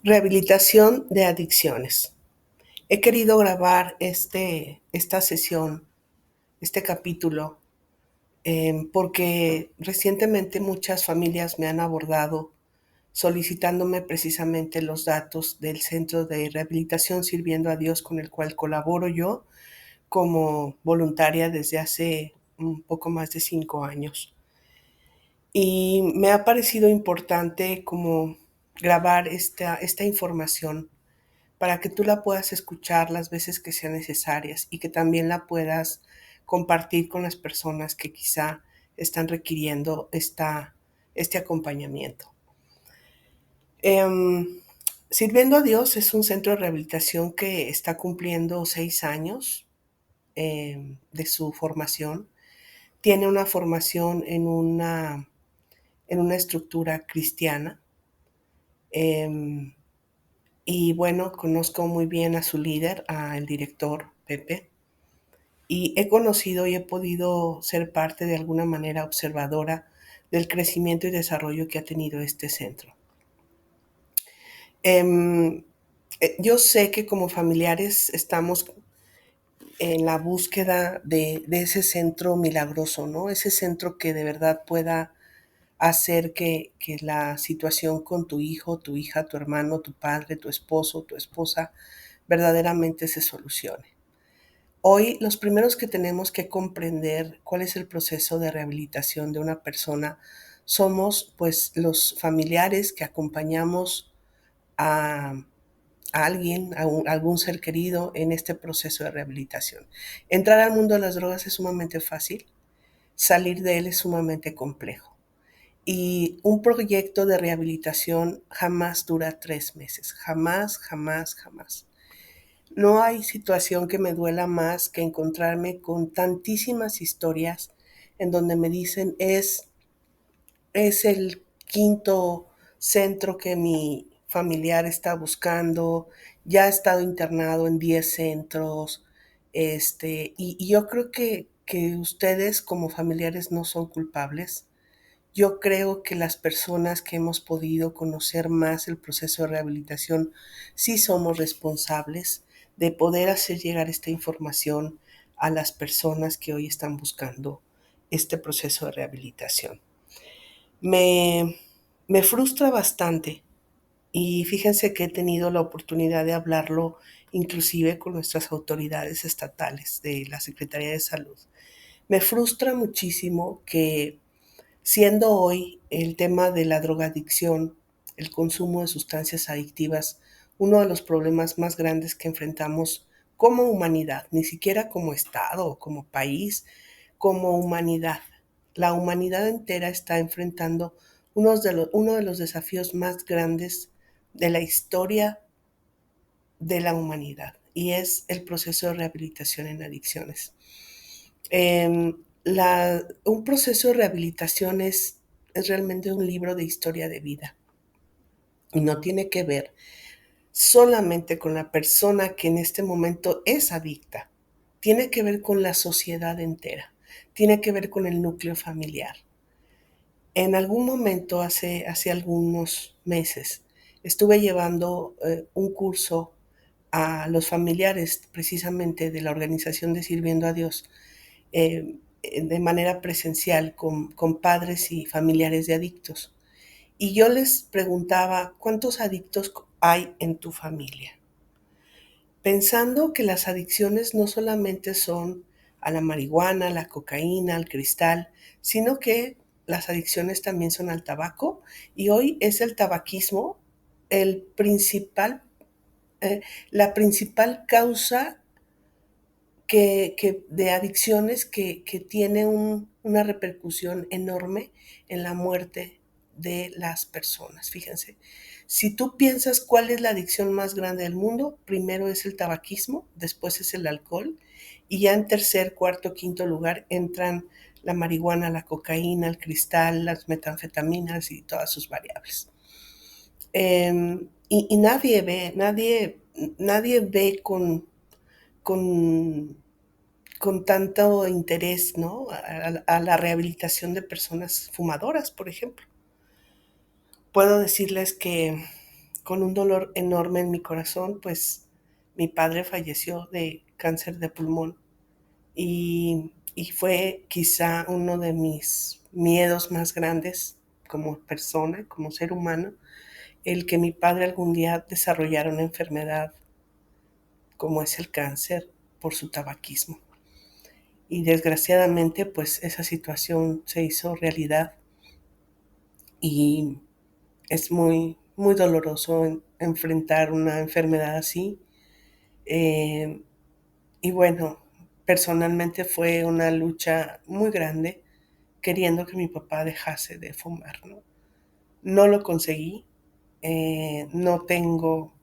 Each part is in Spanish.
Rehabilitación de adicciones. He querido grabar esta sesión, este capítulo, porque recientemente muchas familias me han abordado solicitándome precisamente los datos del Centro de Rehabilitación Sirviendo a Dios con el cual colaboro yo como voluntaria desde hace un poco más de 5 años. Y me ha parecido importante como grabar esta información para que tú la puedas escuchar las veces que sean necesarias y que también la puedas compartir con las personas que quizá están requiriendo este acompañamiento. Em, Sirviendo a Dios es un centro de rehabilitación que está cumpliendo 6 años de su formación. Tiene una formación en una estructura cristiana. em, Y bueno, conozco muy bien a su líder, al director Pepe, y he conocido y he podido ser parte de alguna manera observadora del crecimiento y desarrollo que ha tenido este centro. Em, yo sé que como familiares estamos en la búsqueda de ese centro milagroso, ¿no? Ese centro que de verdad pueda hacer que la situación con tu hijo, tu hija, tu hermano, tu padre, tu esposo, tu esposa, verdaderamente se solucione. Hoy los primeros que tenemos que comprender cuál es el proceso de rehabilitación de una persona somos pues los familiares que acompañamos a, a alguien, algún ser querido en este proceso de rehabilitación. Entrar al mundo de las drogas es sumamente fácil, salir de él es sumamente complejo. Y un proyecto de rehabilitación jamás dura 3 meses, jamás, jamás, jamás. No hay situación que me duela más que encontrarme con tantísimas historias en donde me dicen es el quinto centro que mi familiar está buscando, ya ha estado internado en 10 centros, y yo creo que ustedes como familiares no son culpables. Yo creo que las personas que hemos podido conocer más el proceso de rehabilitación sí somos responsables de poder hacer llegar esta información a las personas que hoy están buscando este proceso de rehabilitación. Me, me frustra bastante y fíjense que he tenido la oportunidad de hablarlo inclusive con nuestras autoridades estatales de la Secretaría de Salud. Me frustra muchísimo que siendo hoy el tema de la drogadicción, el consumo de sustancias adictivas, uno de los problemas más grandes que enfrentamos como humanidad, ni siquiera como Estado o como país, como humanidad. La humanidad entera está enfrentando uno de los desafíos más grandes de la historia de la humanidad y es el proceso de rehabilitación en adicciones. Un proceso de rehabilitación es realmente un libro de historia de vida y no tiene que ver solamente con la persona que en este momento es adicta, tiene que ver con la sociedad entera, tiene que ver con el núcleo familiar. En algún momento, hace algunos meses, estuve llevando un curso a los familiares precisamente de la organización de Sirviendo a Dios de manera presencial con padres y familiares de adictos. Y yo les preguntaba, ¿cuántos adictos hay en tu familia? Pensando que las adicciones no solamente son a la marihuana, a la cocaína, al cristal, sino que las adicciones también son al tabaco y hoy es el tabaquismo el principal, la principal causa de adicciones que tiene una repercusión enorme en la muerte de las personas. Fíjense, si tú piensas cuál es la adicción más grande del mundo, primero es el tabaquismo, después es el alcohol y ya en tercer, cuarto, quinto lugar entran la marihuana, la cocaína, el cristal, las metanfetaminas y todas sus variables. Y nadie ve con con tanto interés, ¿no? A la rehabilitación de personas fumadoras, por ejemplo. Puedo decirles que con un dolor enorme en mi corazón, pues mi padre falleció de cáncer de pulmón y fue quizá uno de mis miedos más grandes como persona, como ser humano, el que mi padre algún día desarrollara una enfermedad como es el cáncer por su tabaquismo. Y desgraciadamente, pues esa situación se hizo realidad y es muy, muy doloroso enfrentar una enfermedad así. Eh, y bueno, personalmente fue una lucha muy grande queriendo que mi papá dejase de fumar, ¿no? No lo conseguí, no tengo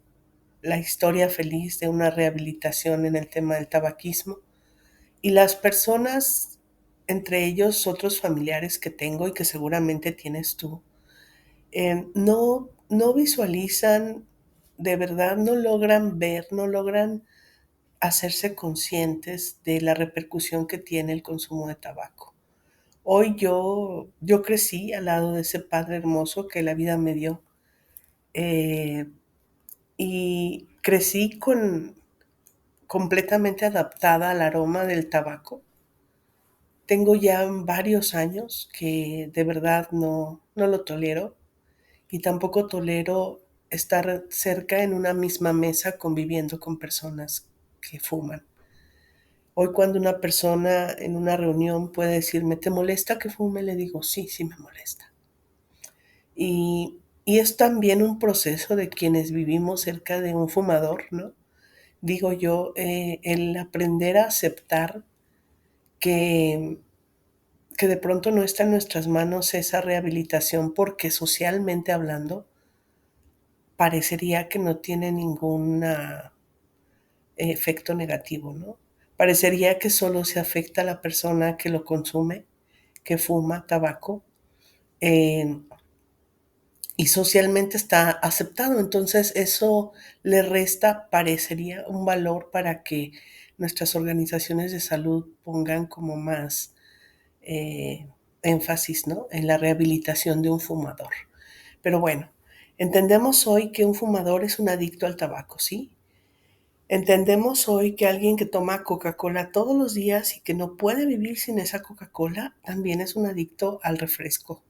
la historia feliz de una rehabilitación en el tema del tabaquismo. Y las personas, entre ellos otros familiares que tengo y que seguramente tienes tú, no visualizan, de verdad, no logran ver, no logran hacerse conscientes de la repercusión que tiene el consumo de tabaco. Hoy yo crecí al lado de ese padre hermoso que la vida me dio, eh, y crecí completamente adaptada al aroma del tabaco. Tengo ya varios años que de verdad no lo tolero y tampoco tolero estar cerca en una misma mesa conviviendo con personas que fuman. Hoy cuando una persona en una reunión puede decirme, ¿te molesta que fume? Le digo, sí, sí me molesta. Y es también un proceso de quienes vivimos cerca de un fumador, ¿no? Digo yo, el aprender a aceptar que, que de pronto no está en nuestras manos esa rehabilitación porque socialmente hablando parecería que no tiene ningún efecto negativo, ¿no? Parecería que solo se afecta a la persona que lo consume, que fuma tabaco, eh, y socialmente está aceptado. Entonces eso le resta, parecería, un valor para que nuestras organizaciones de salud pongan como más eh, énfasis, ¿no?, en la rehabilitación de un fumador. Pero bueno, entendemos hoy que un fumador es un adicto al tabaco, ¿sí? Entendemos hoy que alguien que toma Coca-Cola todos los días y que no puede vivir sin esa Coca-Cola también es un adicto al refresco,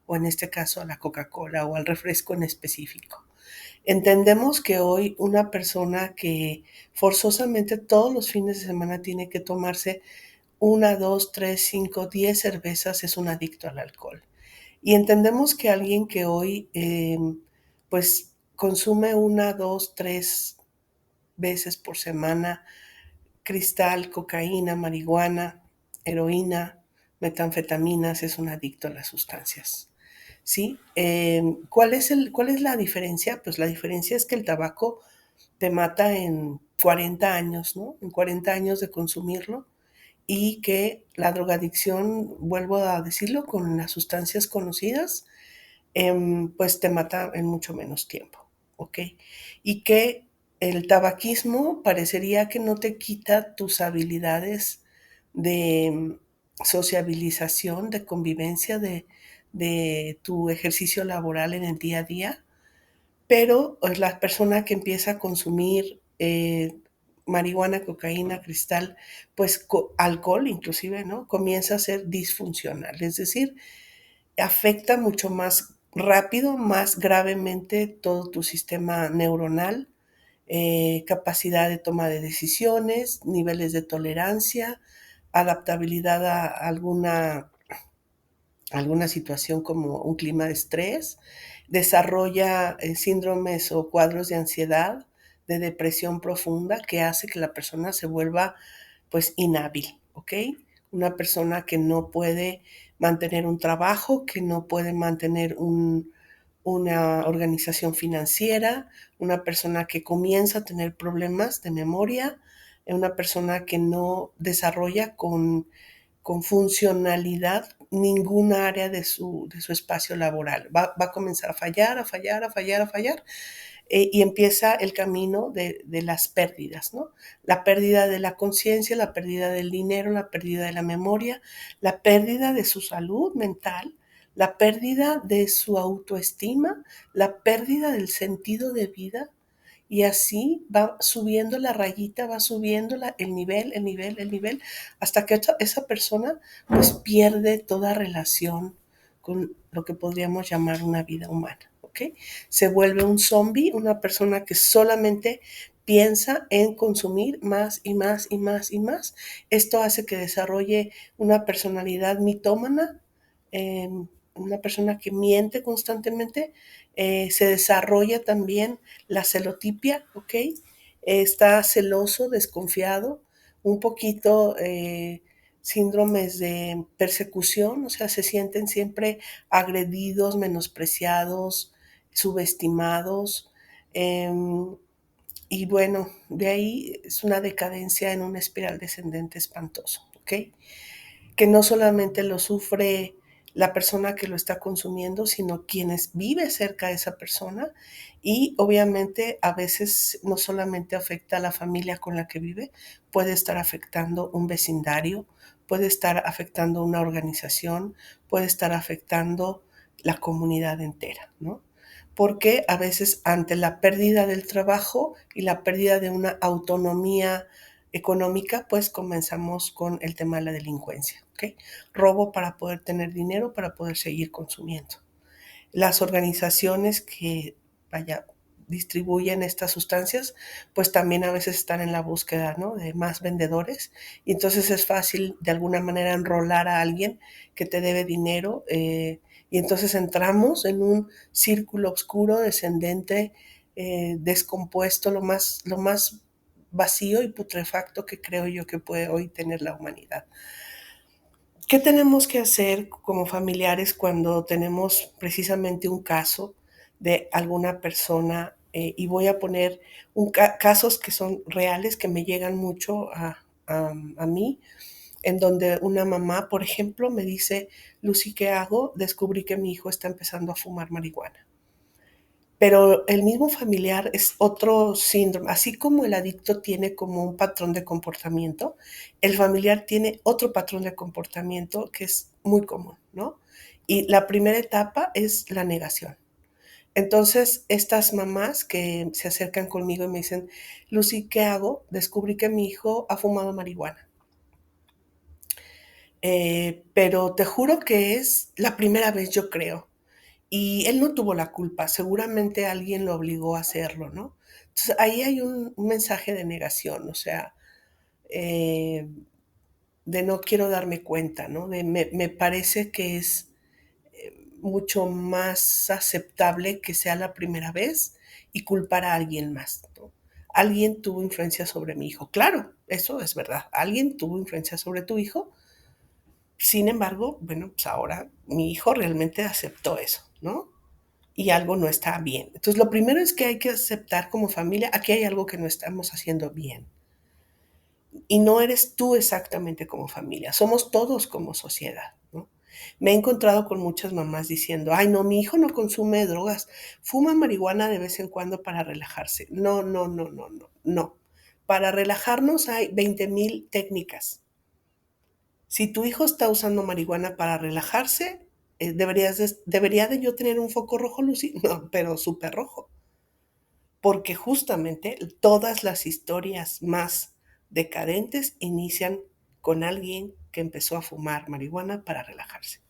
o en este caso a la Coca-Cola o al refresco en específico. Entendemos que hoy una persona que forzosamente todos los fines de semana tiene que tomarse una, dos, tres, cinco, 10 cervezas es un adicto al alcohol. Y entendemos que alguien que hoy pues consume una, dos, tres veces por semana cristal, cocaína, marihuana, heroína, metanfetaminas, es un adicto a las sustancias. ¿Sí? ¿Cuál es la diferencia? Pues la diferencia es que el tabaco te mata en 40 años, ¿no? En 40 años de consumirlo, y que la drogadicción, vuelvo a decirlo, con las sustancias conocidas, pues te mata en mucho menos tiempo, ¿ok? Y que el tabaquismo parecería que no te quita tus habilidades de sociabilización, de convivencia, de tu ejercicio laboral en el día a día, pero pues, la persona que empieza a consumir marihuana, cocaína, cristal, pues alcohol inclusive, ¿no? Comienza a ser disfuncional, es decir, afecta mucho más rápido, más gravemente todo tu sistema neuronal, capacidad de toma de decisiones, niveles de tolerancia, adaptabilidad a alguna situación como un clima de estrés, desarrolla síndromes o cuadros de ansiedad, de depresión profunda, que hace que la persona se vuelva pues inhábil, ¿ok? Una persona que no puede mantener un trabajo, que no puede mantener una organización financiera, una persona que comienza a tener problemas de memoria, una persona que no desarrolla con funcionalidad ninguna área de su espacio laboral. Va a comenzar a fallar, a fallar, a fallar, a fallar, y empieza el camino de las pérdidas, ¿no? La pérdida de la conciencia, la pérdida del dinero, la pérdida de la memoria, la pérdida de su salud mental, la pérdida de su autoestima, la pérdida del sentido de vida, y así va subiendo la rayita, va subiendo el nivel, el nivel, el nivel, hasta que esa persona pues pierde toda relación con lo que podríamos llamar una vida humana, ¿ok? Se vuelve un zombie, una persona que solamente piensa en consumir más y más y más y más. Esto hace que desarrolle una personalidad mitómana, eh, una persona que miente constantemente. Se desarrolla también la celotipia, ¿ok? Está celoso, desconfiado, un poquito síndromes de persecución, o sea, se sienten siempre agredidos, menospreciados, subestimados. eh, y bueno, de ahí es una decadencia en una espiral descendente espantoso, ¿ok? Que no solamente lo sufre la persona que lo está consumiendo, sino quienes vive cerca de esa persona, y obviamente a veces no solamente afecta a la familia con la que vive, puede estar afectando un vecindario, puede estar afectando una organización, puede estar afectando la comunidad entera, ¿no? Porque a veces ante la pérdida del trabajo y la pérdida de una autonomía económica, pues comenzamos con el tema de la delincuencia, ¿ok? Robo para poder tener dinero, para poder seguir consumiendo. Las organizaciones que, vaya, distribuyen estas sustancias, pues también a veces están en la búsqueda, ¿no?, de más vendedores, y entonces es fácil de alguna manera enrolar a alguien que te debe dinero, y entonces entramos en un círculo oscuro, descendente, descompuesto, lo más vacío y putrefacto que creo yo que puede hoy tener la humanidad. ¿Qué tenemos que hacer como familiares cuando tenemos precisamente un caso de alguna persona? Y voy a poner casos que son reales, que me llegan mucho a mí, en donde una mamá, por ejemplo, me dice: Lucy, ¿qué hago? Descubrí que mi hijo está empezando a fumar marihuana. Pero el mismo familiar es otro síndrome, así como el adicto tiene como un patrón de comportamiento, el familiar tiene otro patrón de comportamiento que es muy común, ¿no? Y la primera etapa es la negación. Entonces, estas mamás que se acercan conmigo y me dicen: Lucy, ¿qué hago? Descubrí que mi hijo ha fumado marihuana. Pero te juro que es la primera vez, yo creo. Y él no tuvo la culpa, seguramente alguien lo obligó a hacerlo, ¿no? Entonces ahí hay un mensaje de negación, o sea, eh, de no quiero darme cuenta, ¿no? De me parece que es mucho más aceptable que sea la primera vez y culpar a alguien más, ¿no? Alguien tuvo influencia sobre mi hijo. Claro, eso es verdad. Alguien tuvo influencia sobre tu hijo. Sin embargo, bueno, pues ahora mi hijo realmente aceptó eso, ¿no? Y algo no está bien. Entonces, lo primero es que hay que aceptar como familia, aquí hay algo que no estamos haciendo bien. Y no eres tú exactamente como familia, somos todos como sociedad, ¿no? Me he encontrado con muchas mamás diciendo: ay, no, mi hijo no consume drogas, fuma marihuana de vez en cuando para relajarse. No, no, no, no, no, no. Para relajarnos hay 20,000 técnicas. Si tu hijo está usando marihuana para relajarse, debería de yo tener un foco rojo, Lucy. No, pero súper rojo. Porque justamente todas las historias más decadentes inician con alguien que empezó a fumar marihuana para relajarse,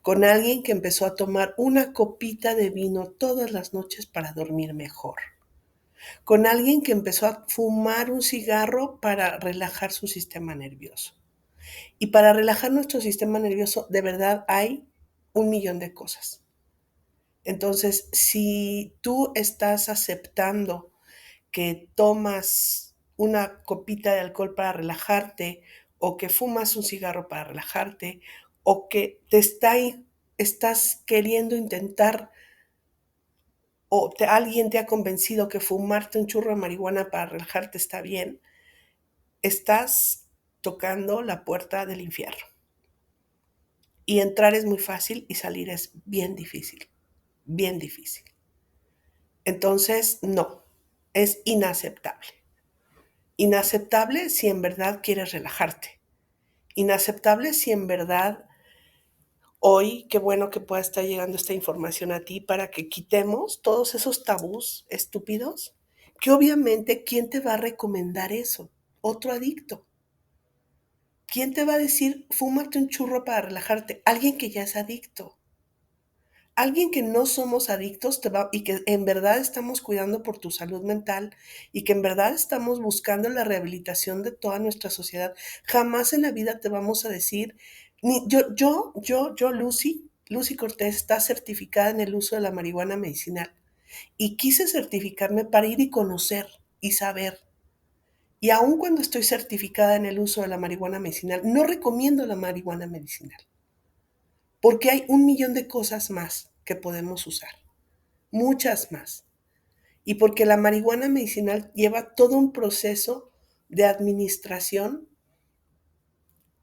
con alguien que empezó a tomar una copita de vino todas las noches para dormir mejor, con alguien que empezó a fumar un cigarro para relajar su sistema nervioso. Y para relajar nuestro sistema nervioso, de verdad hay un millón de cosas. Entonces, si tú estás aceptando que tomas una copita de alcohol para relajarte, o que fumas un cigarro para relajarte, o que estás queriendo intentar, o alguien te ha convencido que fumarte un churro de marihuana para relajarte está bien, estás tocando la puerta del infierno. Y entrar es muy fácil y salir es bien difícil, bien difícil. Entonces, no, es inaceptable. Inaceptable si en verdad quieres relajarte. Inaceptable si en verdad Hoy, qué bueno que pueda estar llegando esta información a ti para que quitemos todos esos tabús estúpidos, que obviamente, ¿quién te va a recomendar eso? Otro adicto. ¿Quién te va a decir, fúmate un churro para relajarte? Alguien que ya es adicto. Alguien que no somos adictos y que en verdad estamos cuidando por tu salud mental y que en verdad estamos buscando la rehabilitación de toda nuestra sociedad. Jamás en la vida te vamos a decir, ni Lucy Cortés está certificada en el uso de la marihuana medicinal y quise certificarme para ir y conocer y saber. Y aun cuando estoy certificada en el uso de la marihuana medicinal, no recomiendo la marihuana medicinal porque hay un millón de cosas más que podemos usar, muchas más. Y porque la marihuana medicinal lleva todo un proceso de administración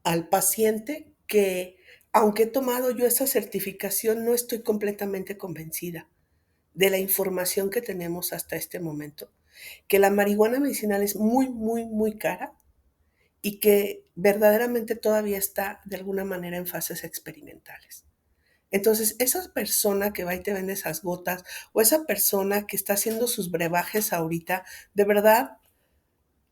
al paciente que, aunque he tomado yo esa certificación, no estoy completamente convencida de la información que tenemos hasta este momento. Que la marihuana medicinal es muy, muy, muy cara y que verdaderamente todavía está de alguna manera en fases experimentales. Entonces, esa persona que va y te vende esas gotas o esa persona que está haciendo sus brebajes ahorita, de verdad,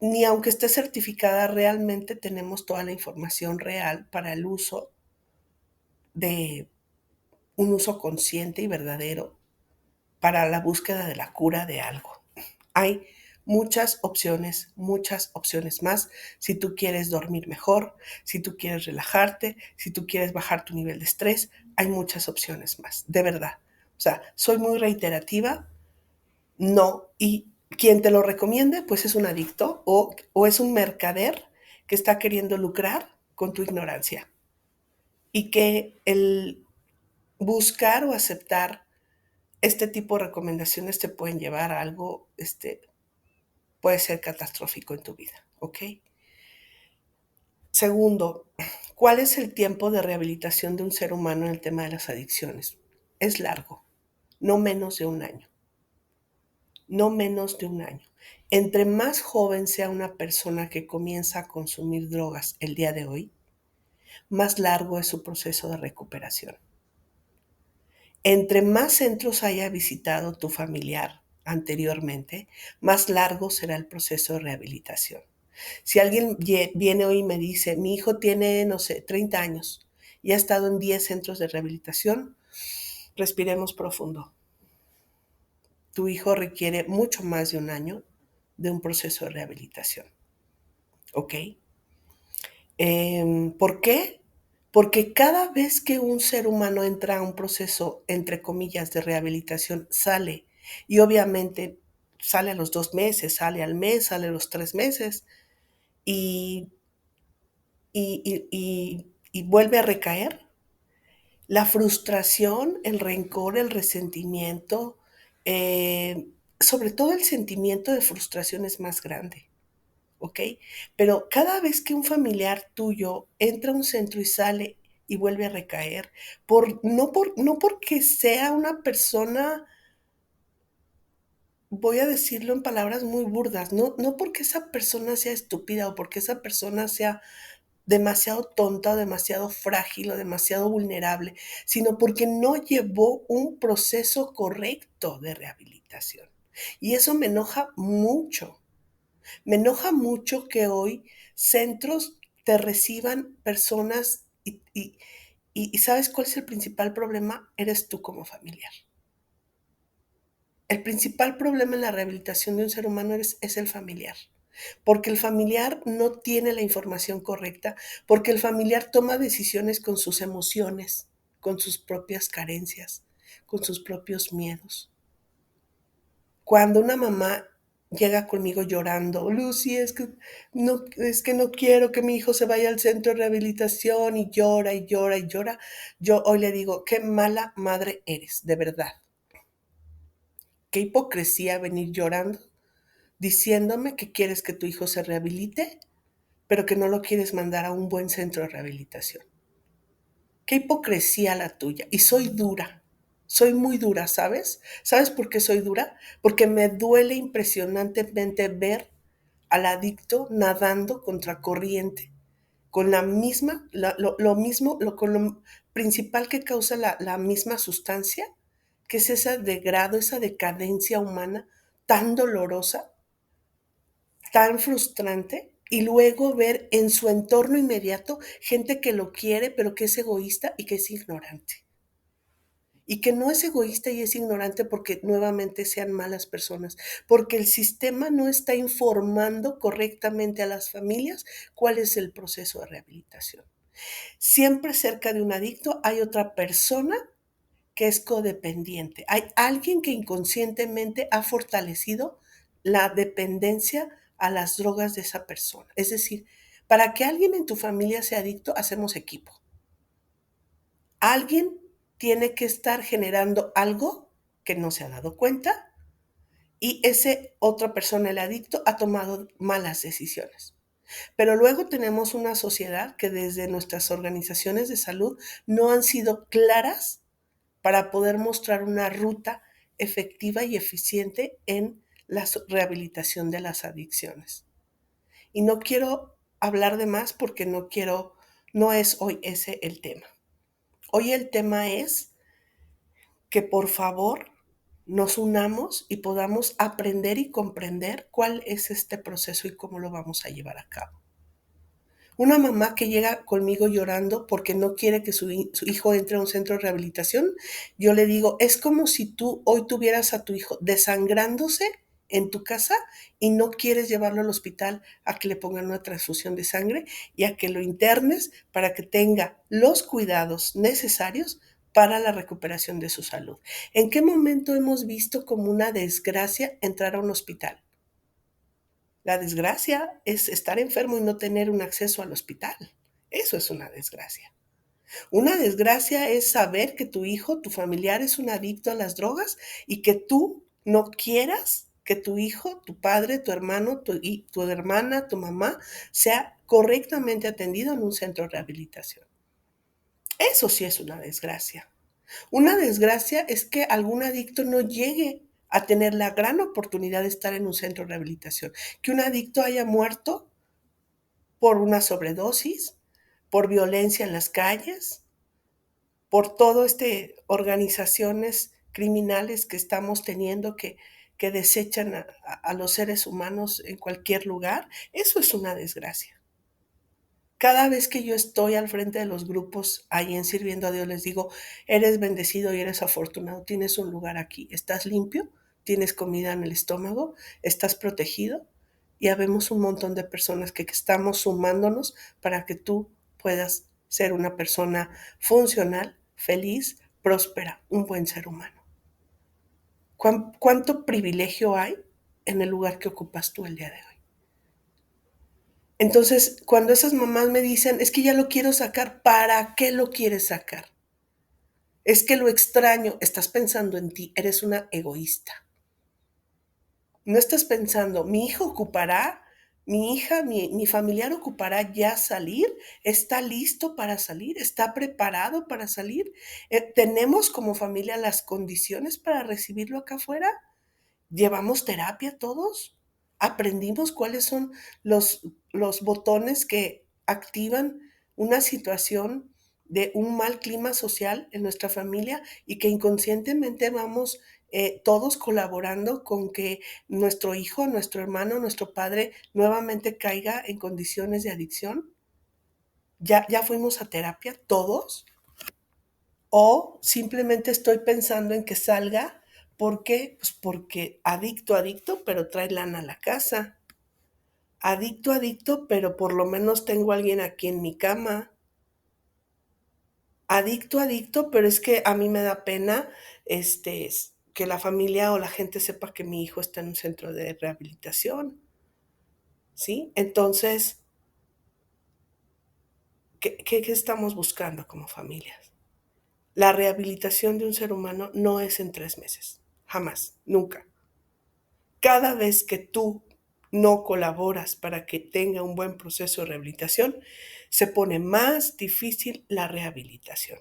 ni aunque esté certificada, realmente tenemos toda la información real para el uso de un uso consciente y verdadero para la búsqueda de la cura de algo. Hay muchas opciones más. Si tú quieres dormir mejor, si tú quieres relajarte, si tú quieres bajar tu nivel de estrés, hay muchas opciones más, de verdad. O sea, soy muy reiterativa, no, y quien te lo recomiende, pues es un adicto o es un mercader que está queriendo lucrar con tu ignorancia y que el buscar o aceptar este tipo de recomendaciones te pueden llevar a algo, puede ser catastrófico en tu vida, ¿ok? Segundo, ¿cuál es el tiempo de rehabilitación de un ser humano en el tema de las adicciones? Es largo, no menos de un año, no menos de un año. Entre más joven sea una persona que comienza a consumir drogas el día de hoy, más largo es su proceso de recuperación. Entre más centros haya visitado tu familiar anteriormente, más largo será el proceso de rehabilitación. Si alguien viene hoy y me dice, mi hijo tiene, no sé, 30 años y ha estado en 10 centros de rehabilitación, respiremos profundo. Tu hijo requiere mucho más de un año de un proceso de rehabilitación. ¿Ok? ¿Por qué? Porque cada vez que un ser humano entra a un proceso, entre comillas, de rehabilitación, sale. Y obviamente sale a los 2 meses, sale al mes, sale a los 3 meses. Y y vuelve a recaer. La frustración, el rencor, el resentimiento, sobre todo el sentimiento de frustración es más grande, ¿ok? Pero cada vez que un familiar tuyo entra a un centro y sale y vuelve a recaer, no porque sea una persona, voy a decirlo en palabras muy burdas, no porque esa persona sea estúpida o porque esa persona sea demasiado tonta, demasiado frágil o demasiado vulnerable, sino porque no llevó un proceso correcto de rehabilitación. Y eso me enoja mucho. Me enoja mucho que hoy centros te reciban personas y ¿sabes cuál es el principal problema? Eres tú como familiar. El principal problema en la rehabilitación de un ser humano es el familiar, porque el familiar no tiene la información correcta, porque el familiar toma decisiones con sus emociones, con sus propias carencias, con sus propios miedos. Cuando una mamá llega conmigo llorando, Lucy, es que no quiero que mi hijo se vaya al centro de rehabilitación y llora y llora y llora, yo hoy le digo, qué mala madre eres, de verdad. Qué hipocresía venir llorando diciéndome que quieres que tu hijo se rehabilite, pero que no lo quieres mandar a un buen centro de rehabilitación. Qué hipocresía la tuya. Y soy dura, soy muy dura, ¿sabes? ¿Sabes por qué soy dura? Porque me duele impresionantemente ver al adicto nadando contra corriente con la misma, lo mismo, con lo principal que causa la misma sustancia, que es ese degrado, esa decadencia humana tan dolorosa, tan frustrante, y luego ver en su entorno inmediato gente que lo quiere, pero que es egoísta y que es ignorante. Y que no es egoísta y es ignorante porque nuevamente sean malas personas, porque el sistema no está informando correctamente a las familias cuál es el proceso de rehabilitación. Siempre cerca de un adicto hay otra persona que es codependiente. Hay alguien que inconscientemente ha fortalecido la dependencia a las drogas de esa persona. Es decir, para que alguien en tu familia sea adicto, hacemos equipo. Alguien tiene que estar generando algo que no se ha dado cuenta y ese otra persona, el adicto, ha tomado malas decisiones. Pero luego tenemos una sociedad que desde nuestras organizaciones de salud no han sido claras para poder mostrar una ruta efectiva y eficiente en la rehabilitación de las adicciones. Y no quiero hablar de más porque no es hoy ese el tema. Hoy el tema es que por favor nos unamos y podamos aprender y comprender cuál es este proceso y cómo lo vamos a llevar a cabo. Una mamá que llega conmigo llorando porque no quiere que su hijo entre a un centro de rehabilitación, yo le digo, es como si tú hoy tuvieras a tu hijo desangrándose en tu casa y no quieres llevarlo al hospital a que le pongan una transfusión de sangre y a que lo internes para que tenga los cuidados necesarios para la recuperación de su salud. ¿En qué momento hemos visto como una desgracia entrar a un hospital? La desgracia es estar enfermo y no tener un acceso al hospital. Eso es una desgracia. Una desgracia es saber que tu hijo, tu familiar es un adicto a las drogas y que tú no quieras que tu hijo, tu padre, tu hermano, tu hermana, tu mamá sea correctamente atendido en un centro de rehabilitación. Eso sí es una desgracia. Una desgracia es que algún adicto no llegue a tener la gran oportunidad de estar en un centro de rehabilitación, que un adicto haya muerto por una sobredosis, por violencia en las calles, por todo organizaciones criminales que estamos teniendo que desechan a los seres humanos en cualquier lugar. Eso es una desgracia. Cada vez que yo estoy al frente de los grupos ahí en Sirviendo a Dios, les digo, eres bendecido y eres afortunado, tienes un lugar aquí, estás limpio, tienes comida en el estómago, estás protegido y habemos un montón de personas que estamos sumándonos para que tú puedas ser una persona funcional, feliz, próspera, un buen ser humano. ¿Cuánto privilegio hay en el lugar que ocupas tú el día de hoy? Entonces, cuando esas mamás me dicen, es que ya lo quiero sacar, ¿para qué lo quieres sacar? Es que lo extraño, estás pensando en ti, eres una egoísta. No estás pensando, mi hijo ocupará, mi hija, mi familiar ocupará ya salir, está listo para salir, está preparado para salir. ¿Tenemos como familia las condiciones para recibirlo acá afuera? ¿Llevamos terapia todos? ¿Aprendimos cuáles son los botones que activan una situación de un mal clima social en nuestra familia y que inconscientemente vamos todos colaborando con que nuestro hijo, nuestro hermano, nuestro padre nuevamente caiga en condiciones de adicción? ¿Ya fuimos a terapia todos? ¿O simplemente estoy pensando en que salga? ¿Por qué? Pues porque adicto, adicto, pero trae lana a la casa. Adicto, adicto, pero por lo menos tengo a alguien aquí en mi cama. Adicto, adicto, pero es que a mí me da pena que la familia o la gente sepa que mi hijo está en un centro de rehabilitación. ¿Sí? Entonces, ¿qué estamos buscando como familias? La rehabilitación de un ser humano no es en 3 meses. Jamás, nunca. Cada vez que tú no colaboras para que tenga un buen proceso de rehabilitación, se pone más difícil la rehabilitación.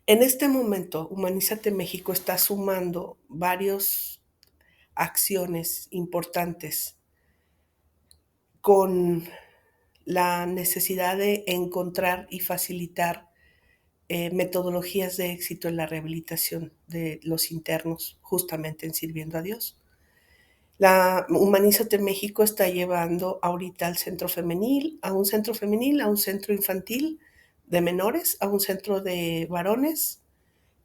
En este momento, Humanízate México está sumando varias acciones importantes con la necesidad de encontrar y facilitar metodologías de éxito en la rehabilitación de los internos, justamente en Sirviendo a Dios. La Humanízate México está llevando ahorita al centro femenil, a un centro femenil, a un centro infantil de menores, a un centro de varones,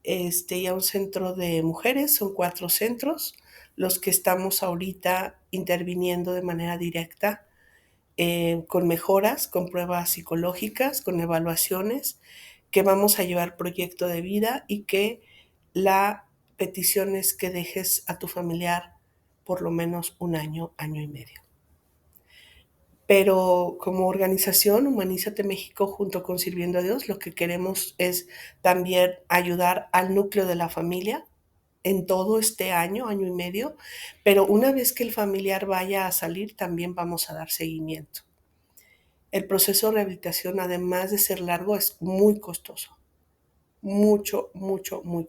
y a un centro de mujeres. Son 4 centros los que estamos ahorita interviniendo de manera directa, con mejoras, con pruebas psicológicas, con evaluaciones, que vamos a llevar proyecto de vida y que la petición es que dejes a tu familiar por lo menos un año, año y medio. Pero como organización, Humanízate México, junto con Sirviendo a Dios, lo que queremos es también ayudar al núcleo de la familia en todo este año, año y medio, pero una vez que el familiar vaya a salir, también vamos a dar seguimiento. El proceso de rehabilitación, además de ser largo, es muy costoso, mucho, mucho, muy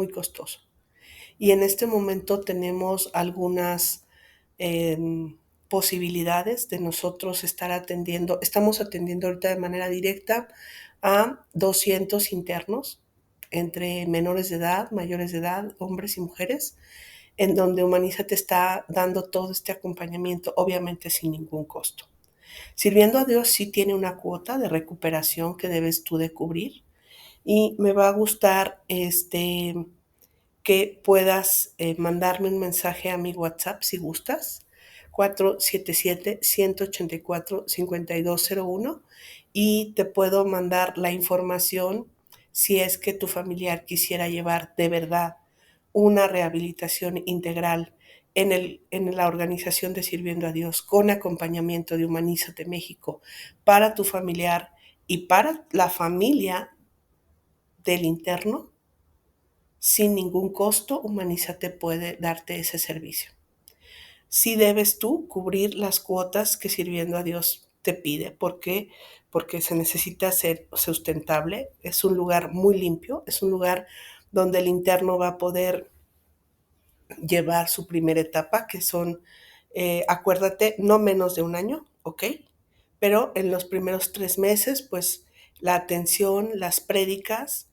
costoso. Y en este momento tenemos algunas eh, posibilidades de nosotros estar atendiendo. Estamos atendiendo ahorita de manera directa a 200 internos entre menores de edad, mayores de edad, hombres y mujeres, en donde Humanízate está dando todo este acompañamiento, obviamente sin ningún costo. Sirviendo a Dios sí tiene una cuota de recuperación que debes tú de cubrir, y me va a gustar que puedas mandarme un mensaje a mi WhatsApp si gustas, 477-184-5201, y te puedo mandar la información si es que tu familiar quisiera llevar de verdad una rehabilitación integral en la organización de Sirviendo a Dios, con acompañamiento de Humanízate México, para tu familiar y para la familia del interno. Sin ningún costo, Humanízate puede darte ese servicio. Sí debes tú cubrir las cuotas que Sirviendo a Dios te pide. ¿Por qué? Porque se necesita ser sustentable. Es un lugar muy limpio, es un lugar donde el interno va a poder llevar su primera etapa, que son, acuérdate, no menos de un año, ¿ok? Pero en los primeros 3 meses, pues la atención, las prédicas,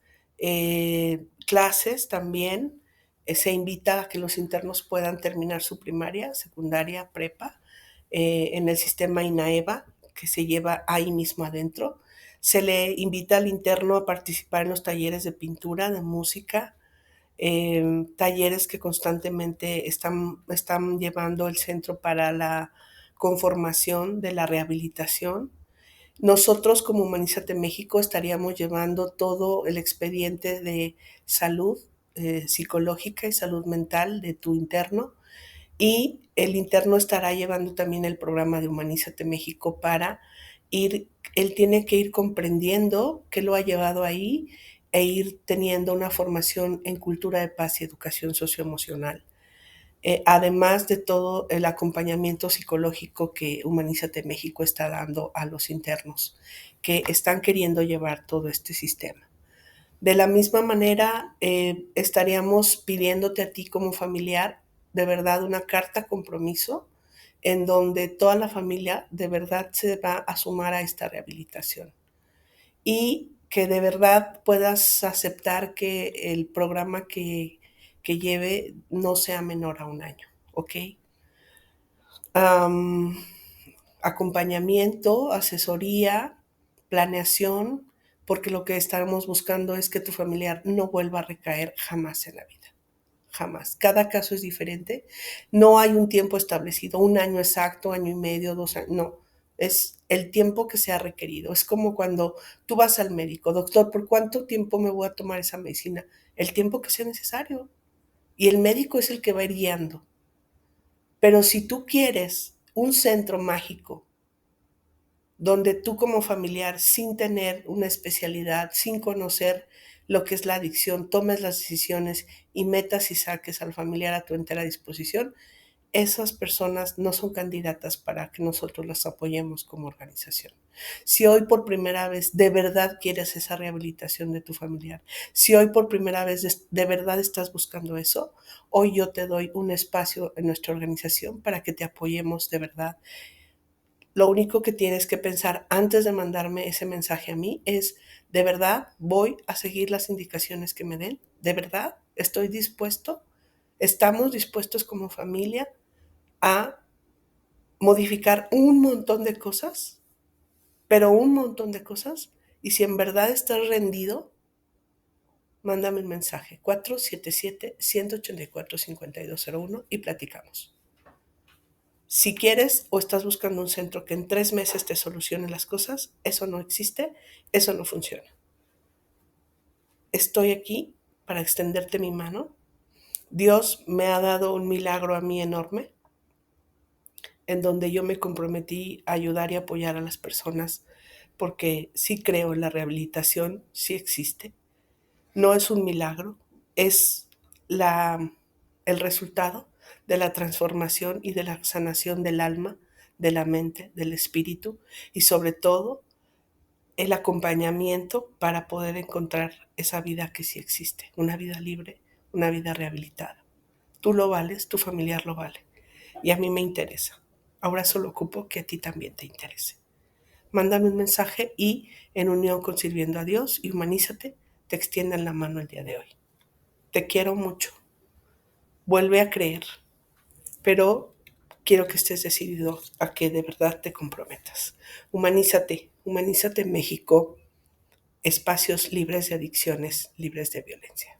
clases también. Se invita a que los internos puedan terminar su primaria, secundaria, prepa, en el sistema INAEVA, que se lleva ahí mismo adentro. Se le invita al interno a participar en los talleres de pintura, de música, talleres que constantemente están llevando el Centro para la Conformación de la Rehabilitación. Nosotros como Humanízate México estaríamos llevando todo el expediente de salud psicológica y salud mental de tu interno, y el interno estará llevando también el programa de Humanízate México para él tiene que ir comprendiendo qué lo ha llevado ahí, e ir teniendo una formación en cultura de paz y educación socioemocional. Además de todo el acompañamiento psicológico que Humanízate México está dando a los internos que están queriendo llevar todo este sistema. De la misma manera, estaríamos pidiéndote a ti como familiar de verdad una carta compromiso en donde toda la familia de verdad se va a sumar a esta rehabilitación, y que de verdad puedas aceptar que el programa que lleve no sea menor a un año, ¿ok? Um, Acompañamiento, asesoría, planeación, porque lo que estamos buscando es que tu familiar no vuelva a recaer jamás en la vida. Jamás. Cada caso es diferente. No hay un tiempo establecido, un año exacto, año y medio, 2 años. No, es el tiempo que sea requerido. Es como cuando tú vas al médico: doctor, ¿por cuánto tiempo me voy a tomar esa medicina? El tiempo que sea necesario. Y el médico es el que va a ir guiando. Pero si tú quieres un centro mágico donde tú como familiar, sin tener una especialidad, sin conocer lo que es la adicción, tomes las decisiones y metas y saques al familiar a tu entera disposición, esas personas no son candidatas para que nosotros las apoyemos como organización. Si hoy por primera vez de verdad quieres esa rehabilitación de tu familiar, si hoy por primera vez de verdad estás buscando eso, hoy yo te doy un espacio en nuestra organización para que te apoyemos de verdad Lo único que tienes que pensar antes de mandarme ese mensaje a mí es, ¿de verdad voy a seguir las indicaciones que me den? ¿De verdad estoy dispuesto? ¿Estamos dispuestos como familia a modificar un montón de cosas? Pero un montón de cosas. Y si en verdad estás rendido, mándame un mensaje 477-184-5201 y platicamos. Si quieres o estás buscando un centro que en 3 meses te solucione las cosas, eso no existe, eso no funciona. Estoy aquí para extenderte mi mano. Dios me ha dado un milagro a mí enorme, en donde yo me comprometí a ayudar y apoyar a las personas, porque sí creo en la rehabilitación, sí existe. No es un milagro, es la, el resultado de la transformación y de la sanación del alma, de la mente, del espíritu y sobre todo el acompañamiento para poder encontrar esa vida que sí existe, una vida libre, una vida rehabilitada. Tú lo vales, tu familiar lo vale y a mí me interesa. Ahora solo ocupo que a ti también te interese. Mándame un mensaje y en unión con Sirviendo a Dios y Humanízate, te extiendan la mano el día de hoy. Te quiero mucho. Vuelve a creer, pero quiero que estés decidido a que de verdad te comprometas. Humanízate, Humanízate México, espacios libres de adicciones, libres de violencia.